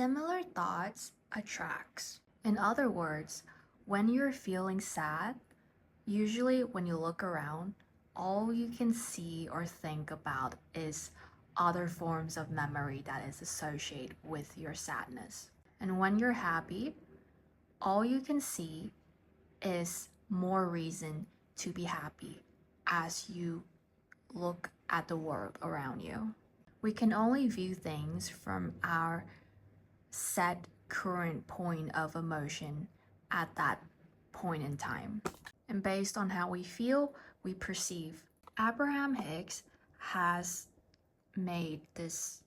Similar thoughts attracts. In other words, when you're feeling sad, usually when you look around, all you can see or think about is other forms of memory that is associated with your sadness. And when you're happy, all you can see is more reason to be happy as you look at the world around you. We can only view things from our set current point of emotion at that point in time. And based on how we feel, we perceive. Abraham Hicks has made this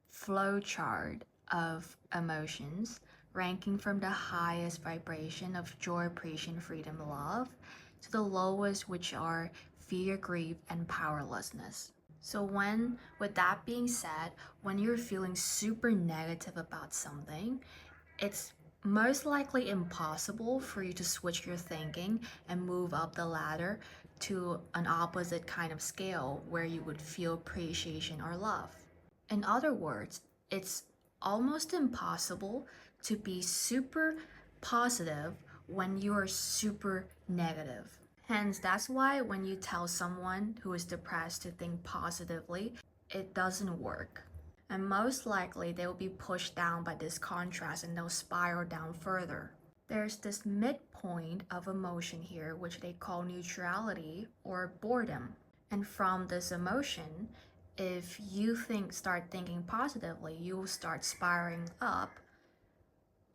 flow chart of emotions ranking from the highest vibration of joy, appreciation, freedom, love to the lowest, which are fear, grief, and powerlessness. So with that being said, when you're feeling super negative about something, it's most likely impossible for you to switch your thinking and move up the ladder to an opposite kind of scale where you would feel appreciation or love. In other words, it's almost impossible to be super positive when you are super negative. Hence, that's why when you tell someone who is depressed to think positively, it doesn't work. And most likely they will be pushed down by this contrast and they'll spiral down further. There's this midpoint of emotion here, which they call neutrality or boredom. And from this emotion, if you start thinking positively, you will start spiraling up.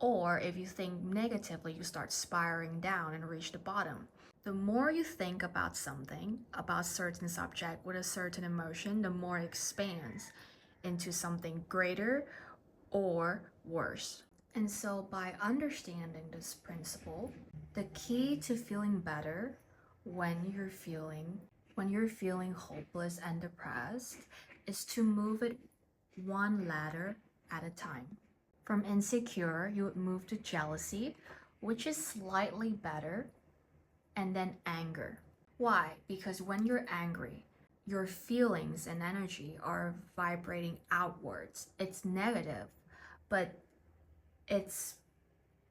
Or if you think negatively, you start spiraling down and reach the bottom. The more you think about something, about a certain subject with a certain emotion, the more it expands into something greater or worse. And so by understanding this principle, the key to feeling better when you're feeling hopeless and depressed is to move it one ladder at a time. From insecure, you would move to jealousy, which is slightly better, and then anger. Why? Because when you're angry, your feelings and energy are vibrating outwards. It's negative, but it's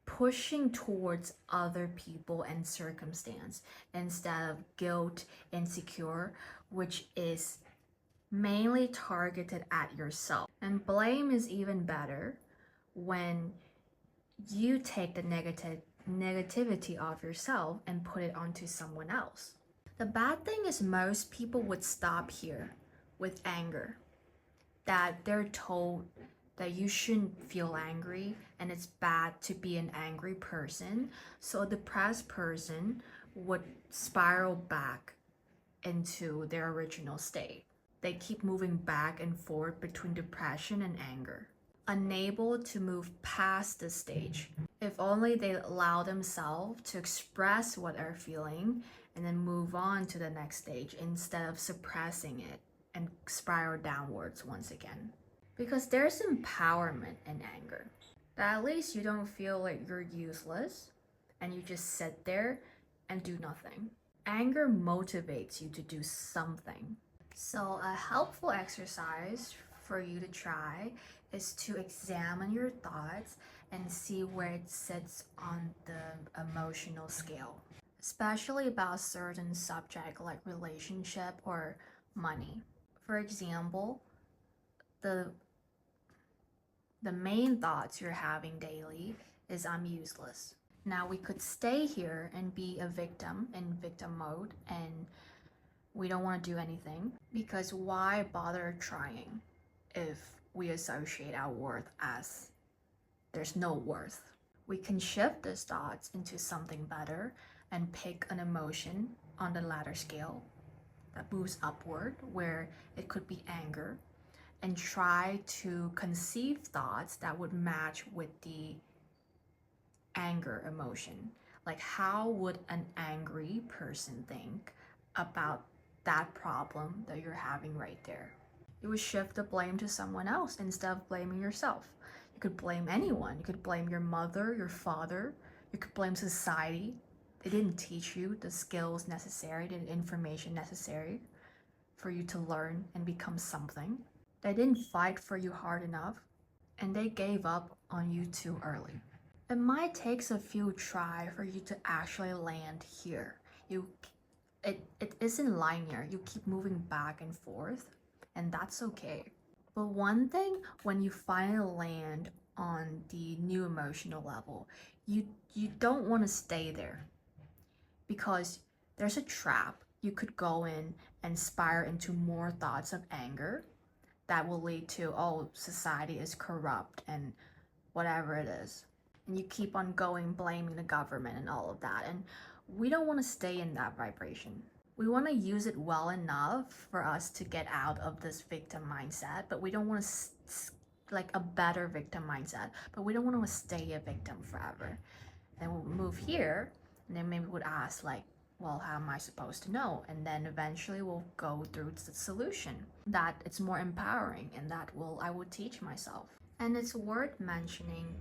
pushing towards other people and circumstance instead of guilt, insecure, which is mainly targeted at yourself. And blame is even better when you take the negativity of yourself and put it onto someone else. The bad thing is most people would stop here with anger, that they're told that you shouldn't feel angry and it's bad to be an angry person. So a depressed person would spiral back into their original state. They keep moving back and forth between depression and anger, unable to move past this stage. If only they allow themselves to express what they're feeling and then move on to the next stage instead of suppressing it and spiral downwards once again. Because there's empowerment in anger. That at least you don't feel like you're useless and you just sit there and do nothing. Anger motivates you to do something. So a helpful exercise for you to try is to examine your thoughts and see where it sits on the emotional scale, especially about a certain subject like relationship or money. For example, the main thoughts you're having daily is I'm useless. Now we could stay here and be a victim in victim mode and we don't want to do anything, because why bother trying if we associate our worth as there's no worth? We can shift these thoughts into something better and pick an emotion on the ladder scale that moves upward, where it could be anger, and try to conceive thoughts that would match with the anger emotion. Like, how would an angry person think about that problem that you're having right there? You would shift the blame to someone else instead of blaming yourself. You could blame anyone. You could blame your mother, your father. You could blame society. They didn't teach you the skills necessary, the information necessary for you to learn and become something. They didn't fight for you hard enough. and they gave up on you too early. It might take a few tries for you to actually land here. It isn't linear. You keep moving back and forth, and that's okay. But one thing, when you finally land on the new emotional level, you don't want to stay there, because there's a trap. You could go in and spiral into more thoughts of anger that will lead to, oh, society is corrupt and whatever it is. And you keep on going, blaming the government and all of that. And we don't want to stay in that vibration. We want to use it well enough for us to get out of this victim mindset, but we don't want to like a better victim mindset, but we don't want to stay a victim forever. And we'll move here, and then maybe we'd ask, like, well, how am I supposed to know? And then eventually we'll go through the solution that it's more empowering, and that I will teach myself. And it's worth mentioning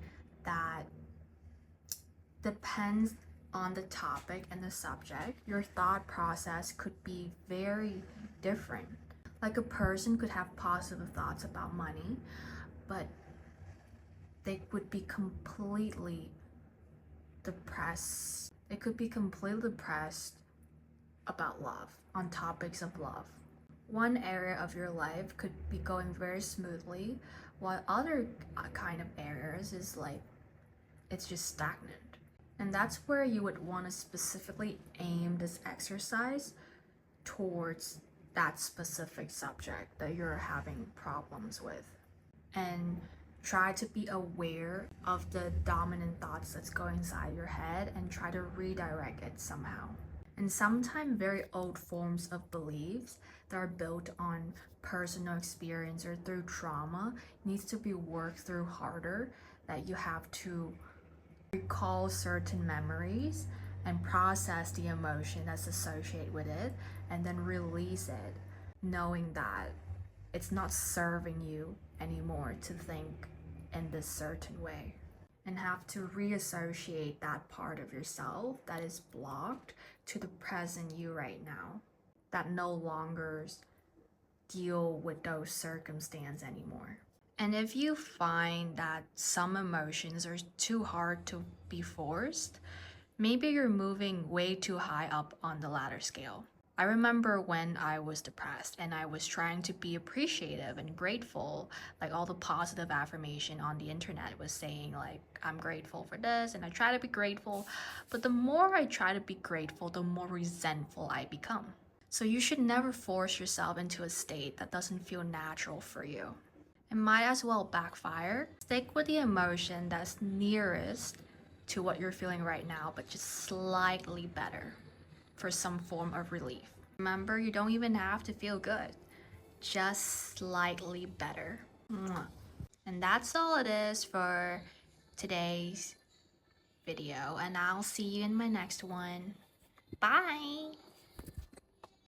that depends on the topic and the subject, your thought process could be very different. Like, a person could have positive thoughts about money, but they would be completely depressed. They could be completely depressed about love, on topics of love. One area of your life could be going very smoothly, while other kind of areas is like, it's just stagnant. And that's where you would want to specifically aim this exercise towards that specific subject that you're having problems with. And try to be aware of the dominant thoughts that's going inside your head and try to redirect it somehow. And sometimes very old forms of beliefs that are built on personal experience or through trauma needs to be worked through harder, that you have to recall certain memories and process the emotion that's associated with it, and then release it, knowing that it's not serving you anymore to think in this certain way, and have to reassociate that part of yourself that is blocked to the present you right now, that no longer deal with those circumstances anymore. And if you find that some emotions are too hard to be forced, maybe you're moving way too high up on the ladder scale. I remember when I was depressed and I was trying to be appreciative and grateful, like all the positive affirmation on the internet was saying, like, I'm grateful for this, and I try to be grateful. But the more I try to be grateful, the more resentful I become. So you should never force yourself into a state that doesn't feel natural for you. It might as well backfire. Stick with the emotion that's nearest to what you're feeling right now, but just slightly better for some form of relief. Remember, you don't even have to feel good, just slightly better. Mwah. And that's all it is for today's video, and I'll see you in my next one. Bye!